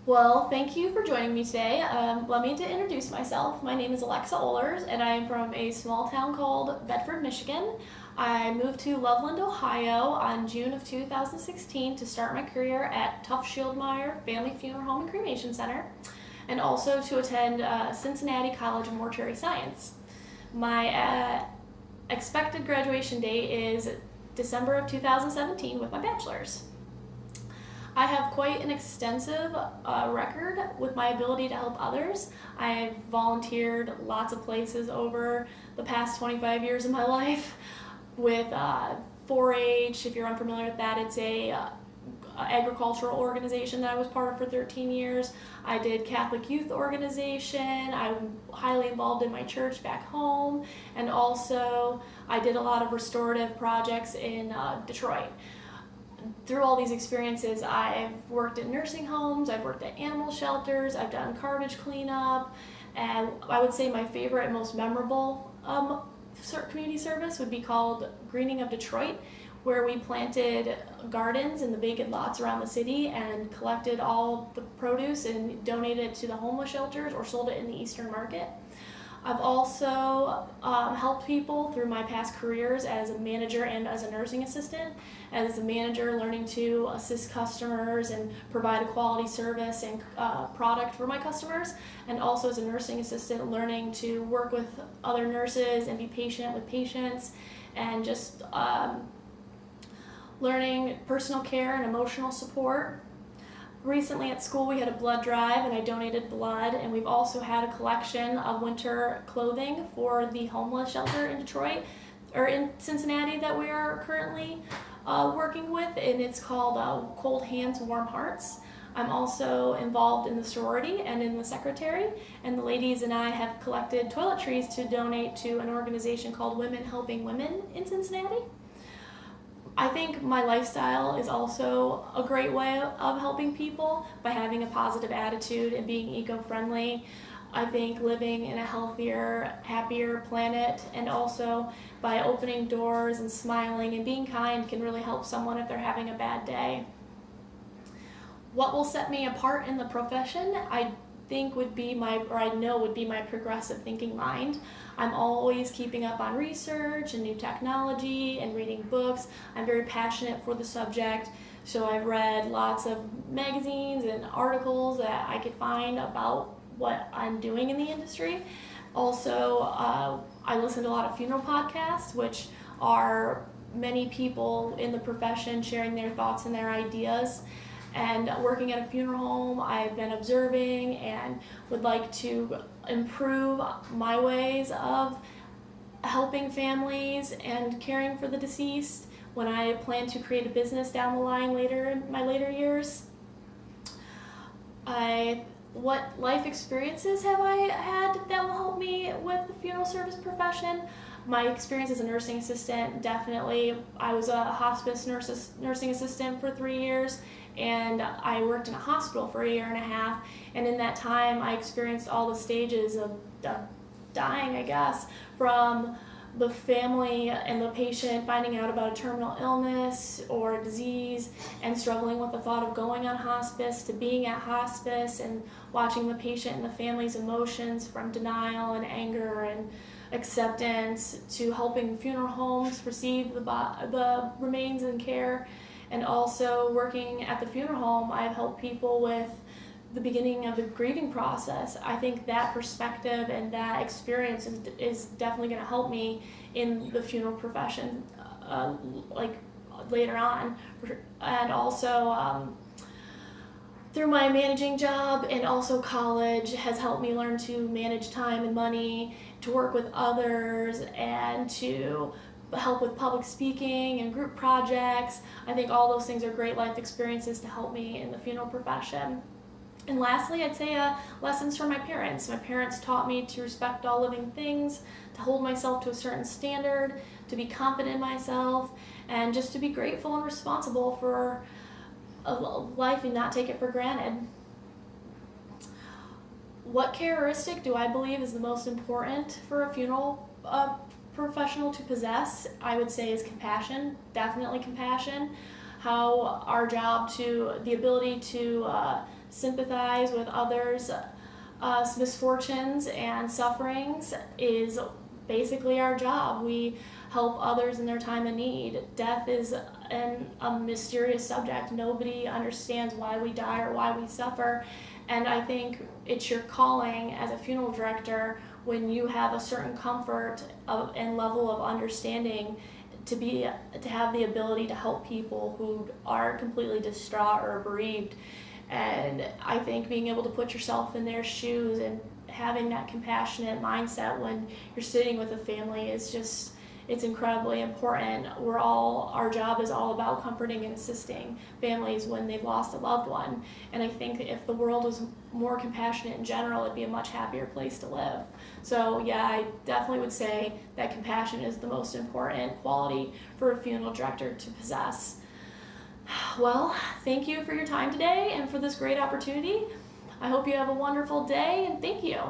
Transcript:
Well, thank you for joining me today. Let me to introduce myself. My name is Alexa Ohlers, and I am from a small town called Bedford, Michigan. I moved to Loveland, Ohio on June of 2016 to start my career at Tuff Schildmeyer Family Funeral Home and Cremation Center, and also to attend Cincinnati College of Mortuary Science. My expected graduation date is December of 2017 with my bachelor's. I have quite an extensive record with my ability to help others. I've volunteered lots of places over the past 25 years of my life with 4-H. If you're unfamiliar with that, it's a agricultural organization that I was part of for 13 years. I did Catholic Youth Organization. I'm highly involved in my church back home, and also I did a lot of restorative projects in Detroit. Through all these experiences, I've worked at nursing homes, I've worked at animal shelters, I've done garbage cleanup, and I would say my favorite and most memorable community service would be called Greening of Detroit, where we planted gardens in the vacant lots around the city and collected all the produce and donated it to the homeless shelters or sold it in the Eastern Market. I've also helped people through my past careers as a manager and as a nursing assistant. As a manager, learning to assist customers and provide a quality service and product for my customers, and also as a nursing assistant, learning to work with other nurses and be patient with patients, and just learning personal care and emotional support. Recently at school we had a blood drive and I donated blood, and we've also had a collection of winter clothing for the homeless shelter in Detroit, or in Cincinnati, that we are currently working with, and it's called Cold Hands, Warm Hearts. I'm also involved in the sorority and in the secretary, and the ladies and I have collected toiletries to donate to an organization called Women Helping Women in Cincinnati. I think my lifestyle is also a great way of helping people by having a positive attitude and being eco-friendly. I think living in a healthier, happier planet, and also by opening doors and smiling and being kind, can really help someone if they're having a bad day. What will set me apart in the profession, I know would be my progressive thinking mind. I'm always keeping up on research and new technology and reading books. I'm very passionate for the subject, so I've read lots of magazines and articles that I could find about what I'm doing in the industry. Also, I listen to a lot of funeral podcasts, which are many people in the profession sharing their thoughts and their ideas. And working at a funeral home, I've been observing and would like to improve my ways of helping families and caring for the deceased when I plan to create a business down the line later in my later years. What life experiences have I had that will help me with the funeral service profession? My experience as a nursing assistant, definitely. I was a hospice nursing assistant for 3 years, and I worked in a hospital for a year and a half, and in that time I experienced all the stages of dying, I guess, from the family and the patient finding out about a terminal illness or a disease and struggling with the thought of going on hospice, to being at hospice and watching the patient and the family's emotions from denial and anger and acceptance, to helping funeral homes receive the remains and care. And also working at the funeral home, I've helped people with the beginning of the grieving process. I think that perspective and that experience is definitely going to help me in the funeral profession, like later on. And also through my managing job, and also college has helped me learn to manage time and money, to work with others, and to help with public speaking and group projects. I think all those things are great life experiences to help me in the funeral profession. And lastly, I'd say lessons from my parents. My parents taught me to respect all living things, to hold myself to a certain standard, to be confident in myself, and just to be grateful and responsible for a life and not take it for granted. What characteristic do I believe is the most important for a funeral professional to possess? I would say is compassion, definitely compassion. how our job to the ability to sympathize with others' misfortunes and sufferings is basically our job. We help others in their time of need. Death is a mysterious subject. Nobody understands why we die or why we suffer. And I think it's your calling as a funeral director, when you have a certain comfort and level of understanding, to have the ability to help people who are completely distraught or bereaved. And I think being able to put yourself in their shoes and having that compassionate mindset when you're sitting with a family is just, it's incredibly important. Our job is all about comforting and assisting families when they've lost a loved one. And I think if the world was more compassionate in general, it'd be a much happier place to live. So yeah, I definitely would say that compassion is the most important quality for a funeral director to possess. Well, thank you for your time today and for this great opportunity. I hope you have a wonderful day, and thank you.